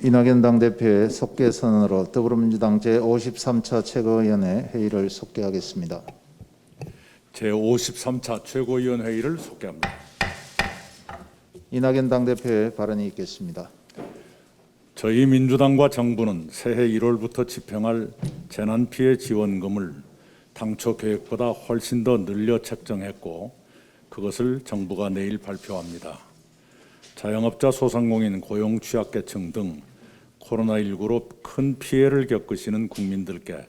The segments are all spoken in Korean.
이낙연 당대표의 속개 선언으로 더불어민주당 제53차 최고위원회 회의를 속개하겠습니다. 제53차 최고위원회의를 속개합니다. 이낙연 당대표의 발언이 있겠습니다. 저희 민주당과 정부는 새해 1월부터 집행할 재난피해 지원금을 당초 계획보다 훨씬 더 늘려 책정했고 그것을 정부가 내일 발표합니다. 자영업자, 소상공인, 고용 취약계층 등 코로나19로 큰 피해를 겪으시는 국민들께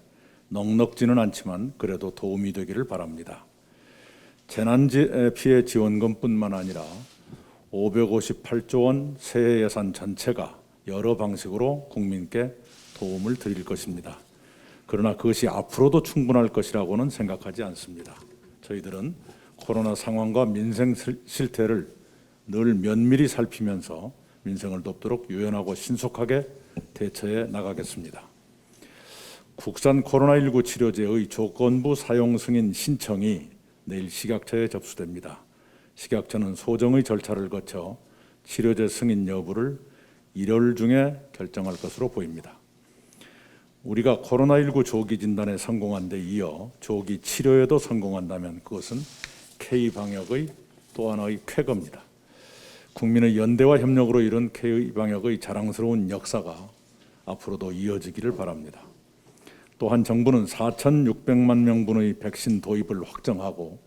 넉넉지는 않지만 그래도 도움이 되기를 바랍니다. 재난피해 지원금뿐만 아니라 558조 원 새해 예산 전체가 여러 방식으로 국민께 도움을 드릴 것입니다. 그러나 그것이 앞으로도 충분할 것이라고는 생각하지 않습니다. 저희들은 코로나 상황과 민생 실태를 늘 면밀히 살피면서 민생을 돕도록 유연하고 신속하게 대처해 나가겠습니다. 국산 코로나19 치료제의 조건부 사용 승인 신청이 내일 식약처에 접수됩니다. 식약처는 소정의 절차를 거쳐 치료제 승인 여부를 1월 중에 결정할 것으로 보입니다. 우리가 코로나19 조기 진단에 성공한 데 이어 조기 치료에도 성공한다면 그것은 K방역의 또 하나의 쾌거입니다. 국민의 연대와 협력으로 이룬 K방역의 자랑스러운 역사가 앞으로도 이어지기를 바랍니다. 또한 정부는 4,600만 명분의 백신 도입을 확정하고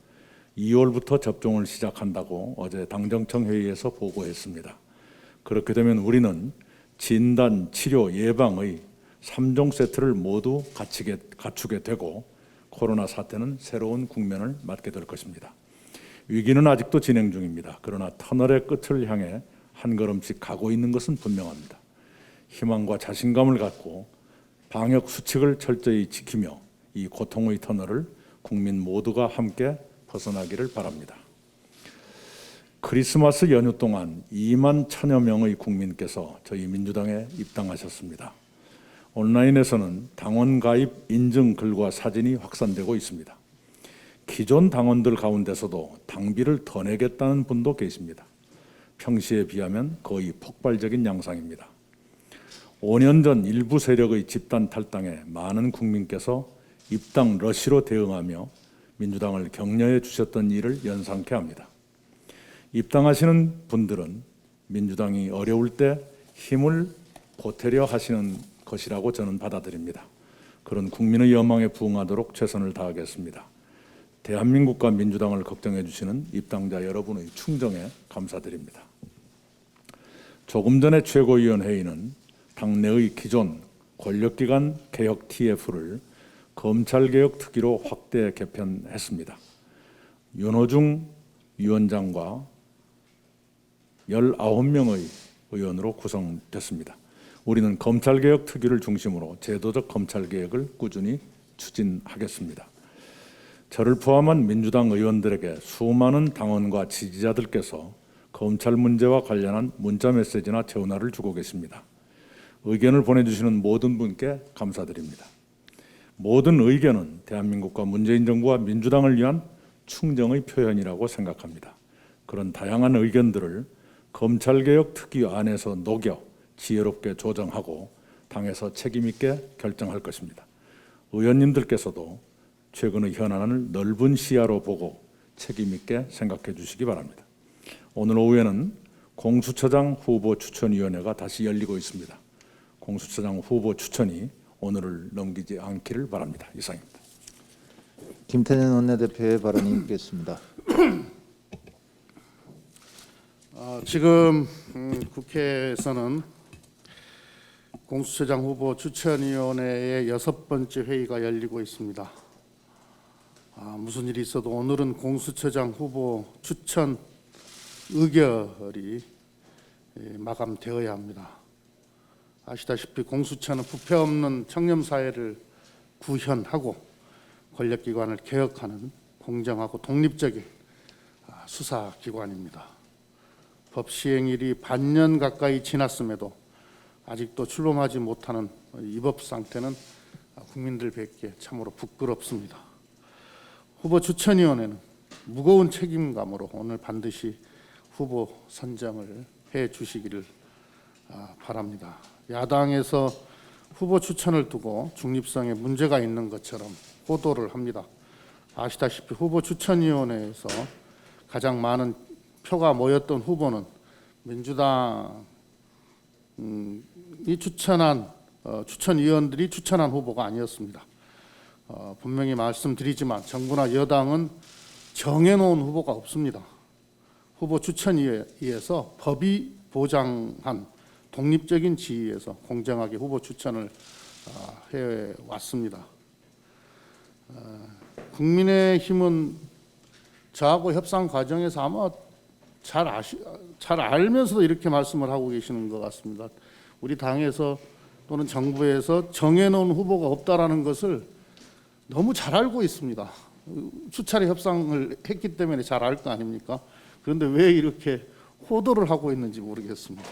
2월부터 접종을 시작한다고 어제 당정청 회의에서 보고했습니다. 그렇게 되면 우리는 진단, 치료, 예방의 3종 세트를 모두 갖추게 되고 코로나 사태는 새로운 국면을 맞게 될 것입니다. 위기는 아직도 진행 중입니다. 그러나 터널의 끝을 향해 한 걸음씩 가고 있는 것은 분명합니다. 희망과 자신감을 갖고 방역 수칙을 철저히 지키며 이 고통의 터널을 국민 모두가 함께 벗어나기를 바랍니다. 크리스마스 연휴 동안 2만 1,000여 명의 국민께서 저희 민주당에 입당하셨습니다. 온라인에서는 당원 가입 인증 글과 사진이 확산되고 있습니다. 기존 당원들 가운데서도 당비를 더 내겠다는 분도 계십니다. 평시에 비하면 거의 폭발적인 양상입니다. 5년 전 일부 세력의 집단 탈당에 많은 국민께서 입당 러시로 대응하며 민주당을 격려해 주셨던 일을 연상케 합니다. 입당하시는 분들은 민주당이 어려울 때 힘을 보태려 하시는 것이라고 저는 받아들입니다. 그런 국민의 여망에 부응하도록 최선을 다하겠습니다. 대한민국과 민주당을 걱정해 주시는 입당자 여러분의 충정에 감사드립니다. 조금 전에 최고위원회의는 당내의 기존 권력기관 개혁 TF를 검찰개혁 특위로 확대 개편했습니다. 윤호중 위원장과 19명의 의원으로 구성됐습니다. 우리는 검찰개혁 특위를 중심으로 제도적 검찰개혁을 꾸준히 추진하겠습니다. 저를 포함한 민주당 의원들에게 수많은 당원과 지지자들께서 검찰 문제와 관련한 문자 메시지나 전화를 주고 계십니다. 의견을 보내주시는 모든 분께 감사드립니다. 모든 의견은 대한민국과 문재인 정부와 민주당을 위한 충정의 표현이라고 생각합니다. 그런 다양한 의견들을 검찰개혁 특위 안에서 녹여 지혜롭게 조정하고 당에서 책임 있게 결정할 것입니다. 의원님들께서도 최근의 현안을 넓은 시야로 보고 책임 있게 생각해 주시기 바랍니다. 오늘 오후에는 공수처장 후보 추천위원회가 다시 열리고 있습니다. 공수처장 후보 추천이 오늘을 넘기지 않기를 바랍니다. 이상입니다. 김태년 원내대표의 발언이 있겠습니다. 지금 국회에서는 공수처장 후보 추천위원회의 6번째 회의가 열리고 있습니다. 무슨 일이 있어도 오늘은 공수처장 후보 추천 의결이 마감되어야 합니다. 아시다시피 공수처는 부패 없는 청렴사회를 구현하고 권력기관을 개혁하는 공정하고 독립적인 수사기관입니다. 법 시행일이 반년 가까이 지났음에도 아직도 출범하지 못하는 이 법 상태는 국민들 뵙기에 참으로 부끄럽습니다. 후보 추천위원회는 무거운 책임감으로 오늘 반드시 후보 선정을 해 주시기를 바랍니다. 야당에서 후보 추천을 두고 중립성에 문제가 있는 것처럼 호도를 합니다. 아시다시피 후보 추천위원회에서 가장 많은 표가 모였던 후보는 민주당이 추천한 추천위원들이 추천한 후보가 아니었습니다. 분명히 말씀드리지만 정부나 여당은 정해놓은 후보가 없습니다. 후보 추천위에서 법이 보장한 독립적인 지위에서 공정하게 후보 추천을 해왔습니다. 국민의힘은 저하고 협상 과정에서 아마 잘 알면서도 이렇게 말씀을 하고 계시는 것 같습니다. 우리 당에서 또는 정부에서 정해놓은 후보가 없다라는 것을 너무 잘 알고 있습니다. 수차례 협상을 했기 때문에 잘 알 거 아닙니까? 그런데 왜 이렇게 호도를 하고 있는지 모르겠습니다.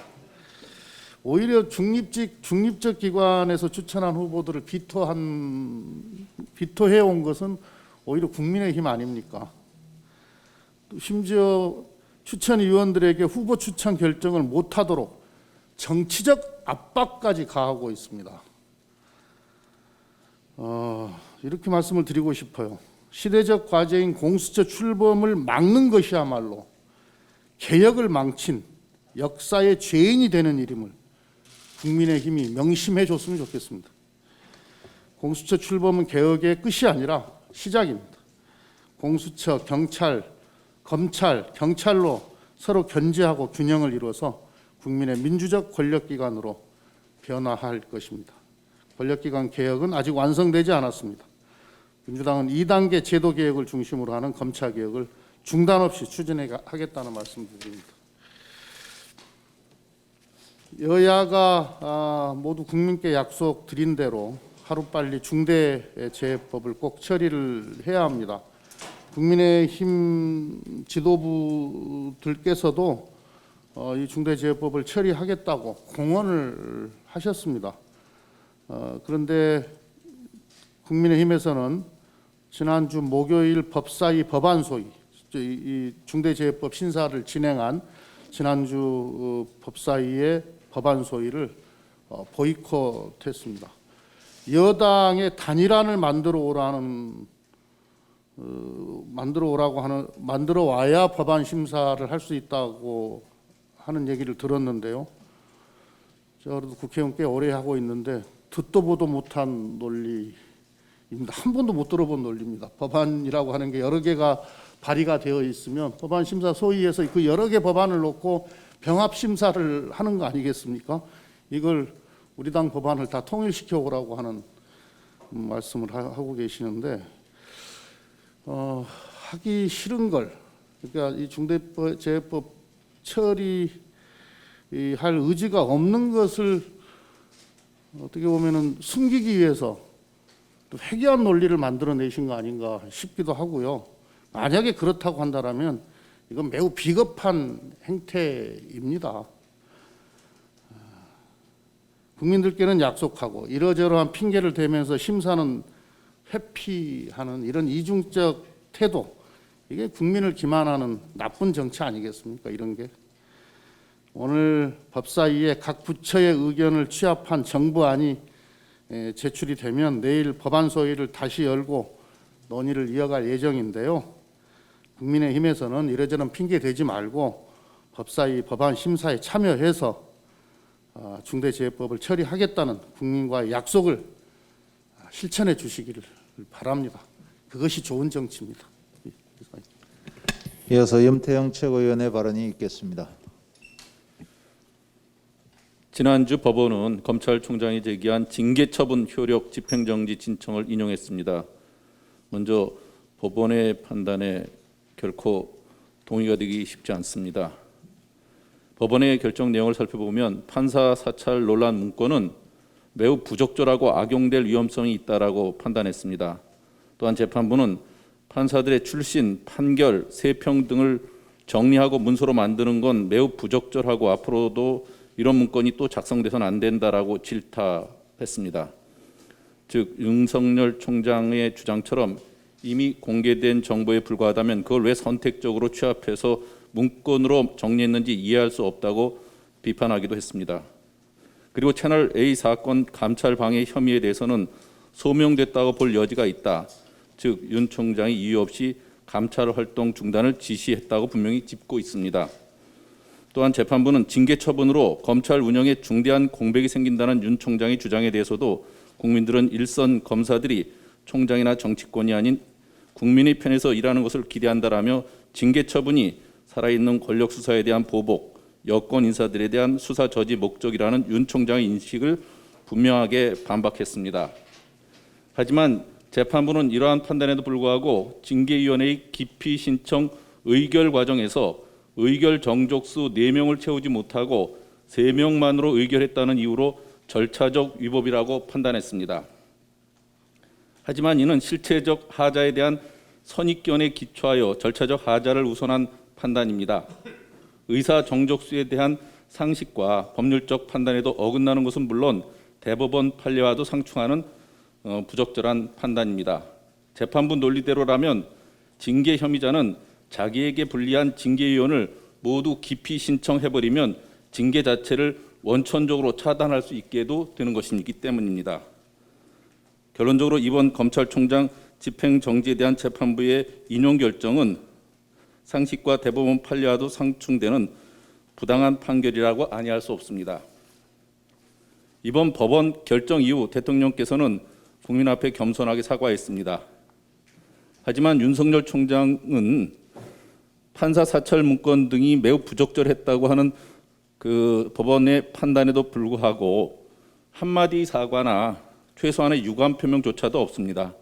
오히려 중립적 기관에서 추천한 후보들을 비토해온 것은 오히려 국민의힘 아닙니까? 심지어 추천위원들에게 후보 추천 결정을 못하도록 정치적 압박까지 가하고 있습니다. 이렇게 말씀을 드리고 싶어요. 시대적 과제인 공수처 출범을 막는 것이야말로 개혁을 망친 역사의 죄인이 되는 일임을 국민의힘이 명심해 줬으면 좋겠습니다. 공수처 출범은 개혁의 끝이 아니라 시작입니다. 공수처, 경찰, 검찰, 경찰로 서로 견제하고 균형을 이루어서 국민의 민주적 권력기관으로 변화할 것입니다. 권력기관 개혁은 아직 완성되지 않았습니다. 민주당은 2단계 제도개혁을 중심으로 하는 검찰개혁을 중단 없이 추진하겠다는 말씀드립니다. 여야가 모두 국민께 약속드린 대로 하루빨리 중대재해법을 꼭 처리를 해야 합니다. 국민의힘 지도부들께서도 이 중대재해법을 처리하겠다고 공언을 하셨습니다. 그런데 국민의힘에서는 지난주 목요일 법사위 법안소위, 이 중대재해법 신사를 진행한 지난주 법사위의 법안소위를 보이콧했습니다. 여당의 단일안을 만들어 와야 법안 심사를 할 수 있다고 하는 얘기를 들었는데요. 저도 국회의원 꽤 오래 하고 있는데 듣도 보도 못한 논리입니다. 한 번도 못 들어본 논리입니다. 법안이라고 하는 게 여러 개가 발의가 되어 있으면 법안 심사 소위에서 그 여러 개 법안을 놓고 병합 심사를 하는 거 아니겠습니까? 이걸 우리 당 법안을 다 통일시켜 오라고 하는 말씀을 하고 계시는데 하기 싫은 걸, 그러니까 이 중대재해법 처리할 의지가 없는 것을 어떻게 보면은 숨기기 위해서 또 회귀한 논리를 만들어내신 거 아닌가 싶기도 하고요. 만약에 그렇다고 한다면 이건 매우 비겁한 행태입니다. 국민들께는 약속하고 이러저러한 핑계를 대면서 심사는 회피하는 이런 이중적 태도, 이게 국민을 기만하는 나쁜 정치 아니겠습니까? 이런 게. 오늘 법사위에 각 부처의 의견을 취합한 정부안이 제출이 되면 내일 법안 소위를 다시 열고 논의를 이어갈 예정인데요. 국민의힘에서는 이러저런 핑계 대지 말고 법사위 법안 심사에 참여해서 중대재해법을 처리하겠다는 국민과의 약속을 실천해 주시기를 바랍니다. 그것이 좋은 정치입니다. 이어서 염태영 최고위원의 발언이 있겠습니다. 지난주 법원은 검찰총장이 제기한 징계처분 효력 집행정지 신청을 인용했습니다. 먼저 법원의 판단에 결코 동의가 되기 쉽지 않습니다. 법원의 결정 내용을 살펴보면 판사 사찰 논란 문건은 매우 부적절하고 악용될 위험성이 있다라고 판단했습니다. 또한 재판부는 판사들의 출신, 판결, 세평 등을 정리하고 문서로 만드는 건 매우 부적절하고 앞으로도 이런 문건이 또 작성돼서는 안 된다라고 질타했습니다. 즉 윤석열 총장의 주장처럼 이미 공개된 정보에 불과하다면 그걸 왜 선택적으로 취합해서 문건으로 정리했는지 이해할 수 없다고 비판하기도 했습니다. 그리고 채널 A 사건 감찰 방해 혐의에 대해서는 소명됐다고 볼 여지가 있다. 즉 윤 총장이 이유 없이 감찰 활동 중단을 지시했다고 분명히 짚고 있습니다. 또한 재판부는 징계 처분으로 검찰 운영에 중대한 공백이 생긴다는 윤 총장의 주장에 대해서도 국민들은 일선 검사들이 총장이나 정치권이 아닌 국민의 편에서 일하는 것을 기대한다라며 징계 처분이 살아있는 권력 수사에 대한 보복, 여권 인사들에 대한 수사 저지 목적이라는 윤 총장의 인식을 분명하게 반박했습니다. 하지만 재판부는 이러한 판단에도 불구하고 징계위원회의 기피 신청 의결 과정에서 의결 정족수 4명을 채우지 못하고 3명만으로 의결했다는 이유로 절차적 위법이라고 판단했습니다. 하지만 이는 실체적 하자에 대한 선입견에 기초하여 절차적 하자를 우선한 판단입니다. 의사 정족수에 대한 상식과 법률적 판단에도 어긋나는 것은 물론 대법원 판례와도 상충하는 부적절한 판단입니다. 재판부 논리대로라면 징계 혐의자는 자기에게 불리한 징계위원을 모두 기피 신청해버리면 징계 자체를 원천적으로 차단할 수 있게도 되는 것이기 때문입니다. 결론적으로 이번 검찰총장 집행정지에 대한 재판부의 인용 결정은 상식과 대법원 판례와도 상충되는 부당한 판결이라고 아니할 수 없습니다. 이번 법원 결정 이후 대통령께서는 국민 앞에 겸손하게 사과했습니다. 하지만 윤석열 총장은 판사 사찰 문건 등이 매우 부적절했다고 하는 그 법원의 판단에도 불구하고 한마디 사과나 최소한의 유감 표명조차도 없습니다.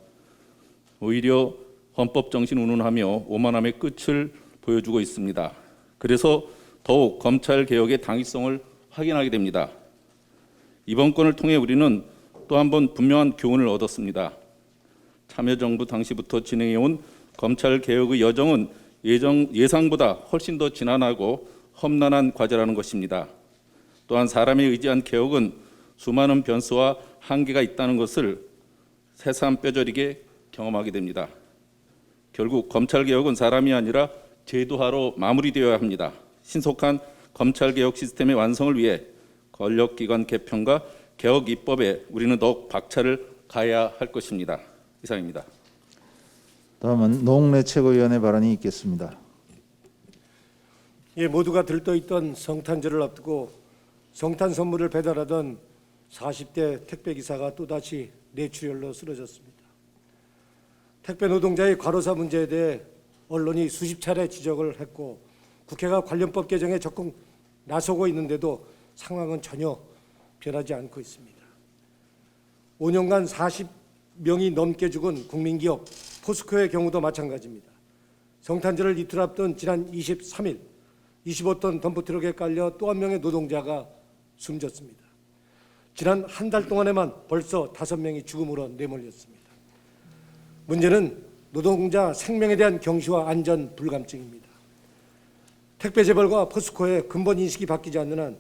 오히려 헌법 정신 운운하며 오만함의 끝을 보여주고 있습니다. 그래서 더욱 검찰 개혁의 당위성을 확인하게 됩니다. 이번 건을 통해 우리는 또 한 번 분명한 교훈을 얻었습니다. 참여정부 당시부터 진행해온 검찰 개혁의 여정은 예상보다 훨씬 더 지난하고 험난한 과제라는 것입니다. 또한 사람에 의지한 개혁은 수많은 변수와 한계가 있다는 것을 새삼 뼈저리게 경험하게 됩니다. 결국 검찰 개혁은 사람이 아니라 제도화로 마무리되어야 합니다. 신속한 검찰 개혁 시스템의 완성을 위해 권력기관 개편과 개혁 입법에 우리는 더욱 박차를 가해야 할 것입니다. 이상입니다. 다음은 노웅래 최고위원의 발언이 있겠습니다. 예, 모두가 들떠있던 성탄절을 앞두고 성탄 선물을 배달하던 40대 택배기사가 또다시 뇌출혈로 쓰러졌습니다. 택배 노동자의 과로사 문제에 대해 언론이 수십 차례 지적을 했고 국회가 관련법 개정에 적극 나서고 있는데도 상황은 전혀 변하지 않고 있습니다. 5년간 40명이 넘게 죽은 국민기업 포스코의 경우도 마찬가지입니다. 성탄절을 이틀 앞둔 지난 23일 25톤 덤프트럭에 깔려 또 한 명의 노동자가 숨졌습니다. 지난 한 달 동안에만 벌써 5명이 죽음으로 내몰렸습니다. 문제는 노동자 생명에 대한 경시와 안전 불감증입니다. 택배 재벌과 포스코의 근본 인식이 바뀌지 않는 한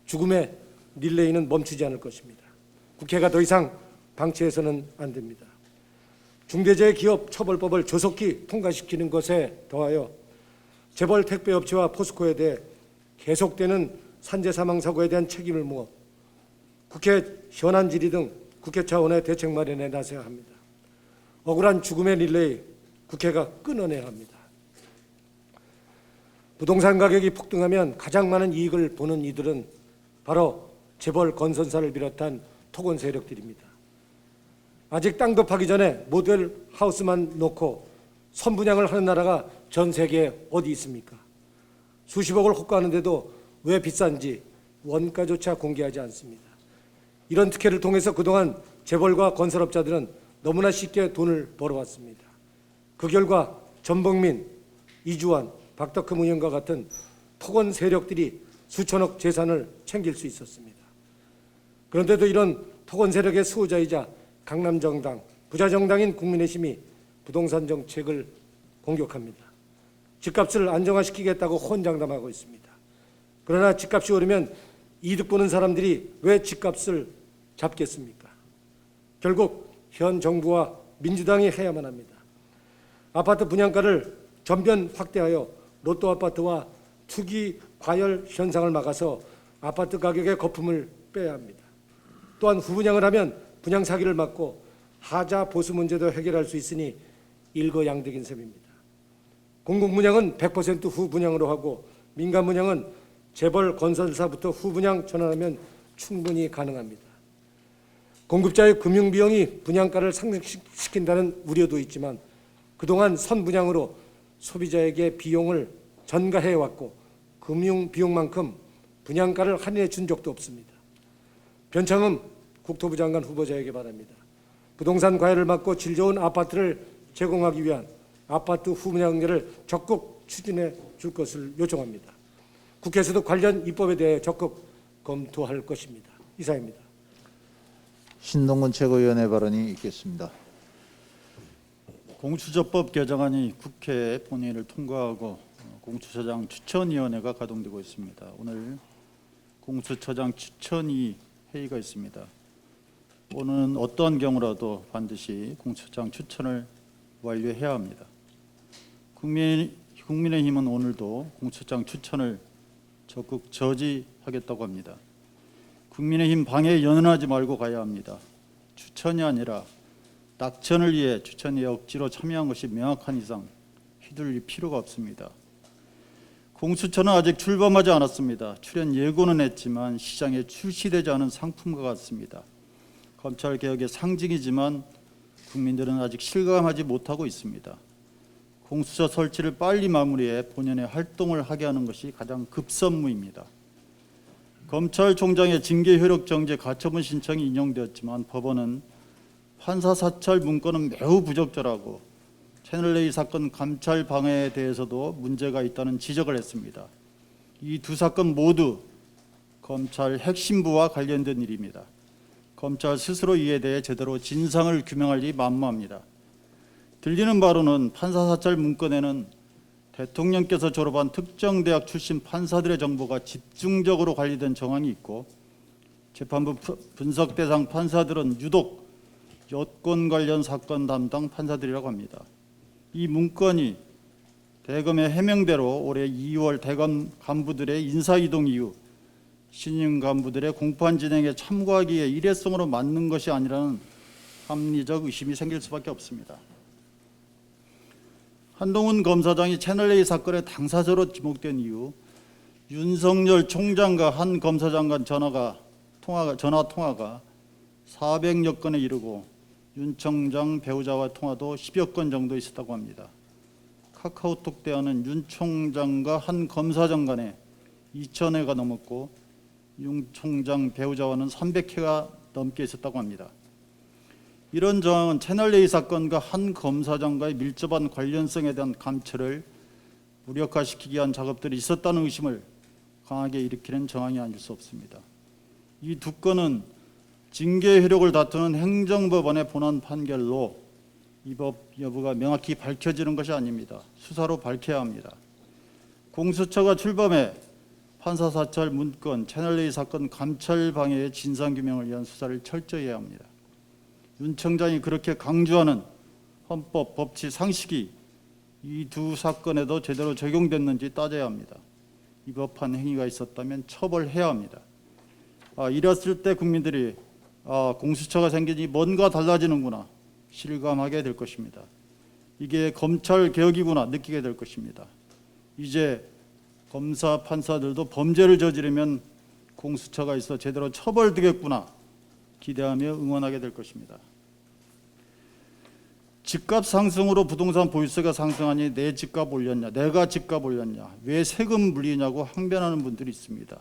죽음의 릴레이는 멈추지 않을 것입니다. 국회가 더 이상 방치해서는 안 됩니다. 중대재해기업처벌법을 조속히 통과시키는 것에 더하여 재벌 택배업체와 포스코에 대해 계속되는 산재 사망 사고에 대한 책임을 물어 국회 현안 질의 등 국회 차원의 대책 마련에 나서야 합니다. 억울한 죽음의 릴레이 국회가 끊어내야 합니다. 부동산 가격이 폭등하면 가장 많은 이익을 보는 이들은 바로 재벌 건설사를 비롯한 토건 세력들입니다. 아직 땅도 파기 전에 모델 하우스만 놓고 선분양을 하는 나라가 전 세계에 어디 있습니까? 수십억을 호가하는데도 왜 비싼지 원가조차 공개하지 않습니다. 이런 특혜를 통해서 그동안 재벌과 건설업자들은 너무나 쉽게 돈을 벌어왔습니다. 그 결과 전범민, 이주환, 박덕흠 의원과 같은 토건 세력들이 수천억 재산을 챙길 수 있었습니다. 그런데도 이런 토건 세력의 수호자이자 강남정당, 부자정당인 국민의힘이 부동산 정책을 공격합니다. 집값을 안정화시키겠다고 호언장담하고 있습니다. 그러나 집값이 오르면 이득 보는 사람들이 왜 집값을 잡겠습니까? 결국 현 정부와 민주당이 해야만 합니다. 아파트 분양가를 전면 확대하여 로또 아파트와 투기 과열 현상을 막아서 아파트 가격의 거품을 빼야 합니다. 또한 후분양을 하면 분양 사기를 막고 하자 보수 문제도 해결할 수 있으니 일거양득인 셈입니다. 공공분양은 100% 후분양으로 하고 민간분양은 재벌 건설사부터 후분양 전환하면 충분히 가능합니다. 공급자의 금융비용이 분양가를 상승시킨다는 우려도 있지만 그동안 선분양으로 소비자에게 비용을 전가해왔고 금융비용만큼 분양가를 할인해 준 적도 없습니다. 변창흠 국토부 장관 후보자에게 바랍니다. 부동산 과열을 막고 질 좋은 아파트를 제공하기 위한 아파트 후분양제를 적극 추진해 줄 것을 요청합니다. 국회에서도 관련 입법에 대해 적극 검토할 것입니다. 이상입니다. 신동근 최고위원의 발언이 있겠습니다. 공수처법 개정안이 국회 본회의를 통과하고 공수처장 추천위원회가 가동되고 있습니다. 오늘 공수처장 추천위 회의가 있습니다. 오늘은 어떠한 경우라도 반드시 공수처장 추천을 완료해야 합니다. 국민의힘은 오늘도 공수처장 추천을 적극 저지하겠다고 합니다. 국민의힘 방해에 연연하지 말고 가야 합니다. 추천이 아니라 낙천을 위해 추천에 억지로 참여한 것이 명확한 이상 휘둘릴 필요가 없습니다. 공수처는 아직 출범하지 않았습니다. 출연 예고는 했지만 시장에 출시되지 않은 상품과 같습니다. 검찰개혁의 상징이지만 국민들은 아직 실감하지 못하고 있습니다. 공수처 설치를 빨리 마무리해 본연의 활동을 하게 하는 것이 가장 급선무입니다. 검찰총장의 징계 효력 정지 가처분 신청이 인용되었지만 법원은 판사 사찰 문건은 매우 부적절하고 채널A 사건 감찰 방해에 대해서도 문제가 있다는 지적을 했습니다. 이 두 사건 모두 검찰 핵심부와 관련된 일입니다. 검찰 스스로 이에 대해 제대로 진상을 규명하기 만무합니다. 들리는 바로는 판사 사찰 문건에는 대통령께서 졸업한 특정 대학 출신 판사들의 정보가 집중적으로 관리된 정황이 있고 재판부 분석 대상 판사들은 유독 여권 관련 사건 담당 판사들이라고 합니다. 이 문건이 대검의 해명대로 올해 2월 대검 간부들의 인사이동 이후 신임 간부들의 공판 진행에 참고하기에 일회성으로 맞는 것이 아니라는 합리적 의심이 생길 수밖에 없습니다. 한동훈 검사장이 채널A 사건의 당사자로 지목된 이후 윤석열 총장과 한 검사장 간 전화 통화가 400여 건에 이르고 윤 총장 배우자와 통화도 10여 건 정도 있었다고 합니다. 카카오톡 대화는 윤 총장과 한 검사장 간에 2,000회가 넘었고 윤 총장 배우자와는 300회가 넘게 있었다고 합니다. 이런 정황은 채널A 사건과 한 검사장과의 밀접한 관련성에 대한 감찰을 무력화시키기 위한 작업들이 있었다는 의심을 강하게 일으키는 정황이 아닐 수 없습니다. 이 두 건은 징계 효력을 다투는 행정법원의 본안 판결로 이 법 여부가 명확히 밝혀지는 것이 아닙니다. 수사로 밝혀야 합니다. 공수처가 출범해 판사 사찰 문건, 채널A 사건 감찰 방해의 진상규명을 위한 수사를 철저히 해야 합니다. 윤 총장이 그렇게 강조하는 헌법, 법치, 상식이 이 두 사건에도 제대로 적용됐는지 따져야 합니다. 위법한 행위가 있었다면 처벌해야 합니다. 이랬을 때 국민들이 공수처가 생기니 뭔가 달라지는구나 실감하게 될 것입니다. 이게 검찰 개혁이구나 느끼게 될 것입니다. 이제 검사, 판사들도 범죄를 저지르면 공수처가 있어 제대로 처벌되겠구나 기대하며 응원하게 될 것입니다. 집값 상승으로 부동산 보유세가 상승하니 내 집값 올렸냐, 내가 집값 올렸냐, 왜 세금 물리냐고 항변하는 분들이 있습니다.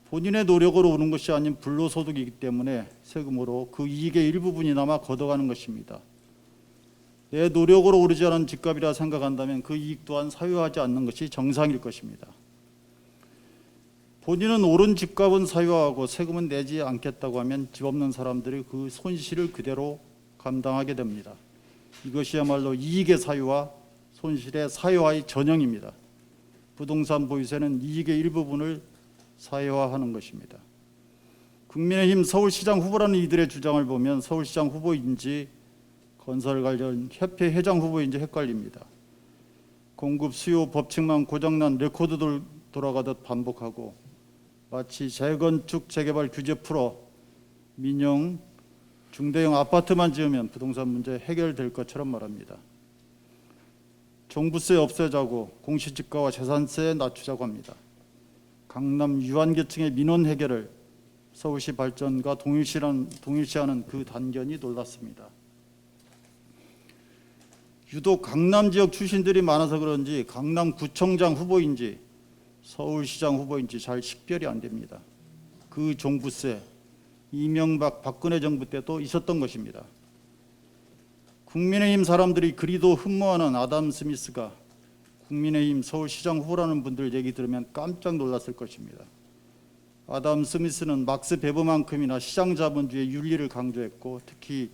본인의 노력으로 오는 것이 아닌 불로소득이기 때문에 세금으로 그 이익의 일부분이나마 걷어가는 것입니다. 내 노력으로 오르지 않은 집값이라 생각한다면 그 이익 또한 사유하지 않는 것이 정상일 것입니다. 본인은 오른 집값은 사유하고 세금은 내지 않겠다고 하면 집 없는 사람들이 그 손실을 그대로 감당하게 됩니다. 이것이야말로 이익의 사유와 손실의 사유화의 전형입니다. 부동산 보유세는 이익의 일부분을 사유화하는 것입니다. 국민의힘 서울시장 후보라는 이들의 주장을 보면 서울시장 후보인지 건설 관련 협회 회장 후보인지 헷갈립니다. 공급 수요 법칙만 고장난 레코드들 돌아가듯 반복하고 마치 재건축 재개발 규제 풀어 민영 중대형 아파트만 지으면 부동산 문제 해결될 것처럼 말합니다. 종부세 없애자고 공시지가와 재산세 낮추자고 합니다. 강남 유한계층의 민원 해결을 서울시 발전과 동일시하는 그 단견이 놀랐습니다. 유독 강남 지역 출신들이 많아서 그런지 강남구청장 후보인지 서울시장 후보인지 잘 식별이 안 됩니다. 그 종부세 이명박 박근혜 정부 때도 있었던 것입니다. 국민의힘 사람들이 그리도 흠모하는 아담 스미스가 국민의힘 서울시장 후보라는 분들 얘기 들으면 깜짝 놀랐을 것입니다. 아담 스미스는 막스 베버만큼이나 시장 자본주의 윤리를 강조했고 특히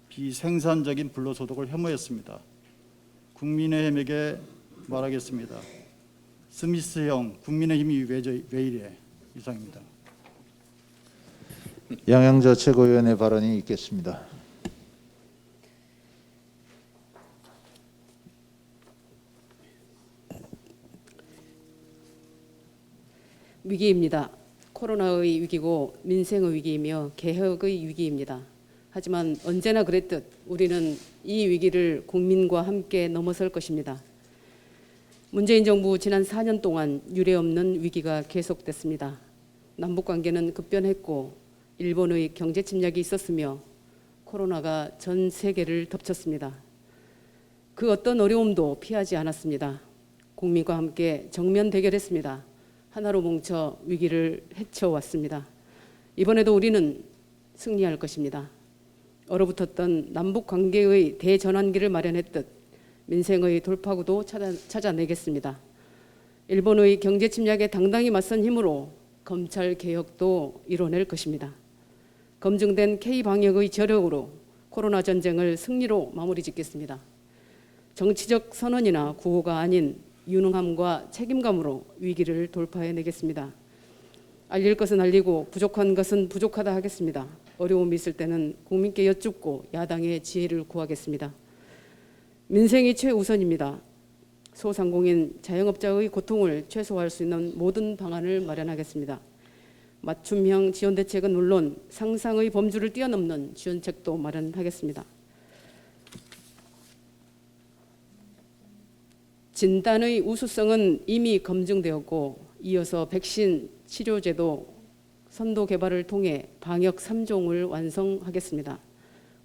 비생산적인 불로소득을 혐오했습니다. 국민의힘에게 말하겠습니다. 스미스 형, 국민의힘이 왜 이래? 이상입니다. 양양자 최고위원의 발언이 있겠습니다. 위기입니다. 코로나의 위기고 민생의 위기이며 개혁의 위기입니다. 하지만 언제나 그랬듯 우리는 이 위기를 국민과 함께 넘어설 것입니다. 문재인 정부 지난 4년 동안 유례없는 위기가 계속됐습니다. 남북관계는 급변했고 일본의 경제 침략이 있었으며 코로나가 전 세계를 덮쳤습니다. 그 어떤 어려움도 피하지 않았습니다. 국민과 함께 정면 대결했습니다. 하나로 뭉쳐 위기를 헤쳐왔습니다. 이번에도 우리는 승리할 것입니다. 얼어붙었던 남북관계의 대전환기를 마련했듯 민생의 돌파구도 찾아내겠습니다. 일본의 경제 침략에 당당히 맞선 힘으로 검찰 개혁도 이뤄낼 것입니다. 검증된 K방역의 저력으로 코로나 전쟁을 승리로 마무리 짓겠습니다. 정치적 선언이나 구호가 아닌 유능함과 책임감으로 위기를 돌파해내겠습니다. 알릴 것은 알리고 부족한 것은 부족하다 하겠습니다. 어려움이 있을 때는 국민께 여쭙고 야당의 지혜를 구하겠습니다. 민생이 최우선입니다. 소상공인 자영업자의 고통을 최소화할 수 있는 모든 방안을 마련하겠습니다. 맞춤형 지원 대책은 물론 상상의 범주를 뛰어넘는 지원책도 마련하겠습니다. 진단의 우수성은 이미 검증되었고 이어서 백신 치료제도 선도 개발을 통해 방역 3종을 완성하겠습니다.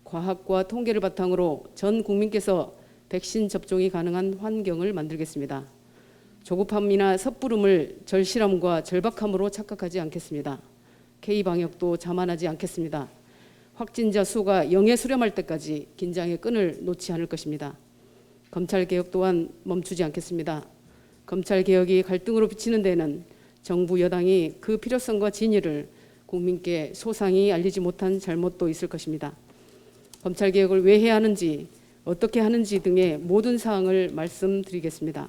과학과 통계를 바탕으로 전 국민께서 백신 접종이 가능한 환경을 만들겠습니다. 조급함이나 섣부름을 절실함과 절박함으로 착각하지 않겠습니다. K방역도 자만하지 않겠습니다. 확진자 수가 0에 수렴할 때까지 긴장의 끈을 놓지 않을 것입니다. 검찰개혁 또한 멈추지 않겠습니다. 검찰개혁이 갈등으로 비치는 데에는 정부 여당이 그 필요성과 진위를 국민께 소상히 알리지 못한 잘못도 있을 것입니다. 검찰개혁을 왜 해야 하는지, 어떻게 하는지 등의 모든 사항을 말씀드리겠습니다.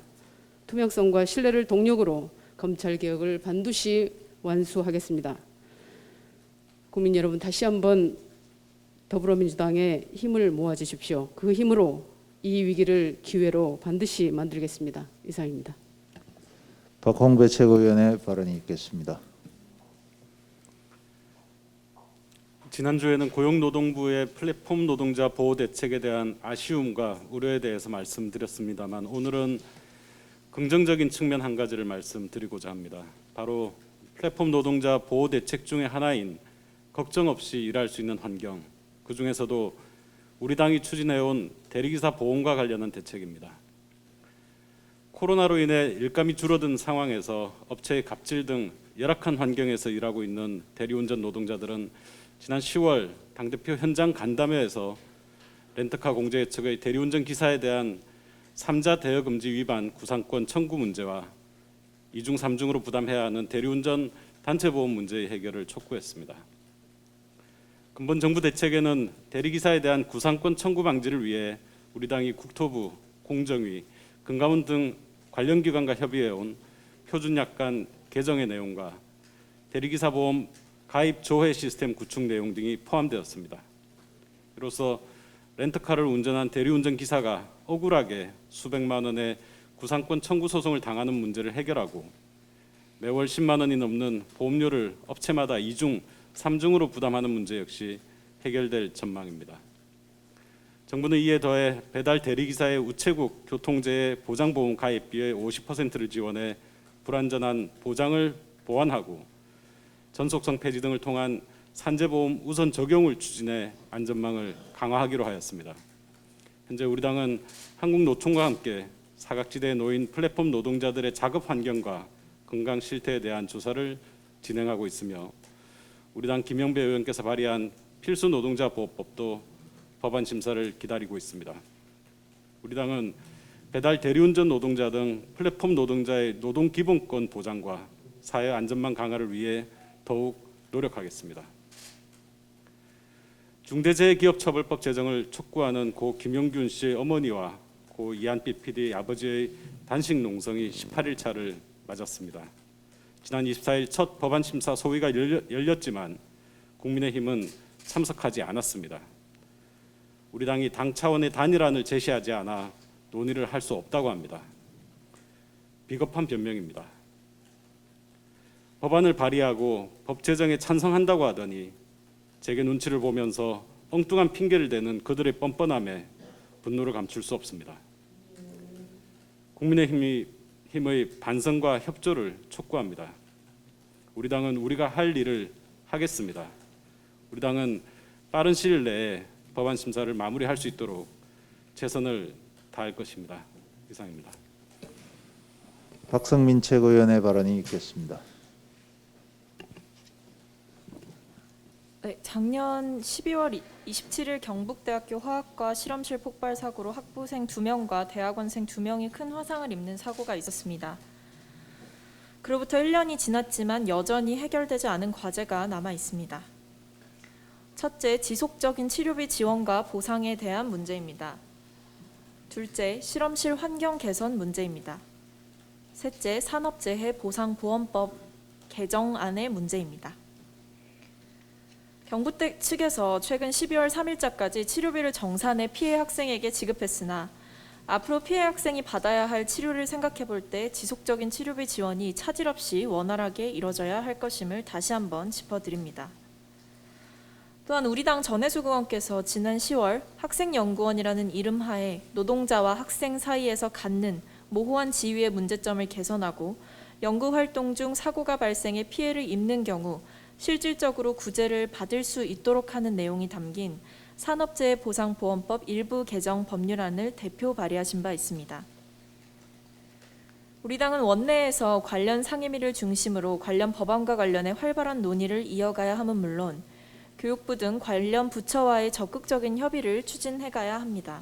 투명성과 신뢰를 동력으로 검찰개혁을 반드시 완수하겠습니다. 국민 여러분, 다시 한번 더불어민주당에 힘을 모아주십시오. 그 힘으로 이 위기를 기회로 반드시 만들겠습니다. 이상입니다. 박홍배 최고위원의 발언이 있겠습니다. 지난주에는 고용노동부의 플랫폼 노동자 보호 대책에 대한 아쉬움과 우려에 대해서 말씀드렸습니다만 오늘은 긍정적인 측면 한 가지를 말씀드리고자 합니다. 바로 플랫폼 노동자 보호 대책 중의 하나인 걱정 없이 일할 수 있는 환경, 그중에서도 우리 당이 추진해온 대리기사 보험과 관련한 대책입니다. 코로나로 인해 일감이 줄어든 상황에서 업체의 갑질 등 열악한 환경에서 일하고 있는 대리운전 노동자들은 지난 10월 당대표 현장 간담회에서 렌터카 공제 측의 대리운전 기사에 대한 3자 대여 금지 위반 구상권 청구 문제와 2중 3중으로 부담해야 하는 대리운전 단체보험 문제의 해결을 촉구했습니다. 근본 정부 대책에는 대리기사에 대한 구상권 청구 방지를 위해 우리 당이 국토부, 공정위, 금감원 등 관련 기관과 협의해온 표준약관 개정의 내용과 대리기사 보험 가입 조회 시스템 구축 내용 등이 포함되었습니다. 이로써 렌터카를 운전한 대리운전 기사가 억울하게 수백만 원의 구상권 청구 소송을 당하는 문제를 해결하고 매월 10만 원이 넘는 보험료를 업체마다 2중, 3중으로 부담하는 문제 역시 해결될 전망입니다. 정부는 이에 더해 배달 대리기사의 우체국 교통재해 보장보험 가입비의 50%를 지원해 불완전한 보장을 보완하고 전속성 폐지 등을 통한 산재보험 우선 적용을 추진해 안전망을 강화하기로 하였습니다. 현재 우리 당은 한국노총과 함께 사각지대에 놓인 플랫폼 노동자들의 작업 환경과 건강 실태에 대한 조사를 진행하고 있으며 우리 당 김영배 의원께서 발의한 필수 노동자 보호법도 법안 심사를 기다리고 있습니다. 우리 당은 배달 대리운전 노동자 등 플랫폼 노동자의 노동 기본권 보장과 사회 안전망 강화를 위해 더욱 노력하겠습니다. 중대재해기업처벌법 제정을 촉구하는 고 김용균 씨의 어머니와 고 이한빛 PD의 아버지의 단식 농성이 18일차를 맞았습니다. 지난 24일 첫 법안 심사 소위가 열렸지만 국민의힘은 참석하지 않았습니다. 우리 당이 당 차원의 단일안을 제시하지 않아 논의를 할 수 없다고 합니다. 비겁한 변명입니다. 법안을 발의하고 법 제정에 찬성한다고 하더니 제게 눈치를 보면서 엉뚱한 핑계를 대는 그들의 뻔뻔함에 분노를 감출 수 없습니다. 국민의힘의 반성과 협조를 촉구합니다. 우리 당은 우리가 할 일을 하겠습니다. 우리 당은 빠른 시일 내에 법안 심사를 마무리할 수 있도록 최선을 다할 것입니다. 이상입니다. 박성민 최고위원의 발언이 있겠습니다. 네, 작년 12월 27일 경북대학교 화학과 실험실 폭발 사고로 학부생 2명과 대학원생 2명이 큰 화상을 입는 사고가 있었습니다. 그로부터 1년이 지났지만 여전히 해결되지 않은 과제가 남아 있습니다. 첫째, 지속적인 치료비 지원과 보상에 대한 문제입니다. 둘째, 실험실 환경 개선 문제입니다. 셋째, 산업재해 보상보험법 개정안의 문제입니다. 경북대 측에서 최근 12월 3일자까지 치료비를 정산해 피해 학생에게 지급했으나 앞으로 피해 학생이 받아야 할 치료를 생각해 볼 때 지속적인 치료비 지원이 차질 없이 원활하게 이뤄져야 할 것임을 다시 한번 짚어드립니다. 또한 우리 당 전혜숙 의원께서 지난 10월 학생연구원이라는 이름하에 노동자와 학생 사이에서 갖는 모호한 지위의 문제점을 개선하고 연구활동 중 사고가 발생해 피해를 입는 경우 실질적으로 구제를 받을 수 있도록 하는 내용이 담긴 산업재해보상보험법 일부 개정 법률안을 대표 발의하신 바 있습니다. 우리 당은 원내에서 관련 상임위를 중심으로 관련 법안과 관련해 활발한 논의를 이어가야 함은 물론 교육부 등 관련 부처와의 적극적인 협의를 추진해가야 합니다.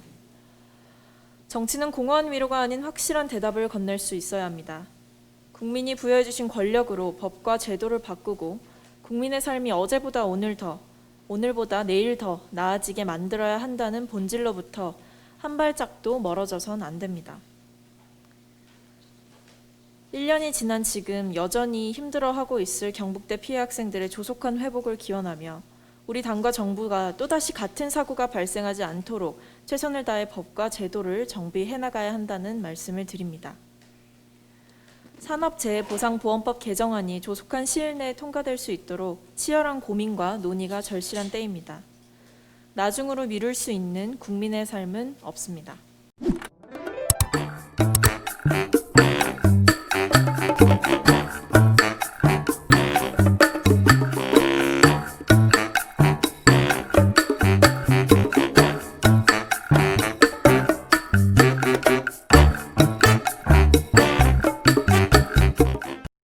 정치는 공허한 위로가 아닌 확실한 대답을 건넬 수 있어야 합니다. 국민이 부여해 주신 권력으로 법과 제도를 바꾸고 국민의 삶이 어제보다 오늘보다 내일 더 나아지게 만들어야 한다는 본질로부터 한 발짝도 멀어져선 안 됩니다. 1년이 지난 지금 여전히 힘들어하고 있을 경북대 피해 학생들의 조속한 회복을 기원하며 우리 당과 정부가 또다시 같은 사고가 발생하지 않도록 최선을 다해 법과 제도를 정비해 나가야 한다는 말씀을 드립니다. 산업재해보상보험법 개정안이 조속한 시일 내에 통과될 수 있도록 치열한 고민과 논의가 절실한 때입니다. 나중으로 미룰 수 있는 국민의 삶은 없습니다.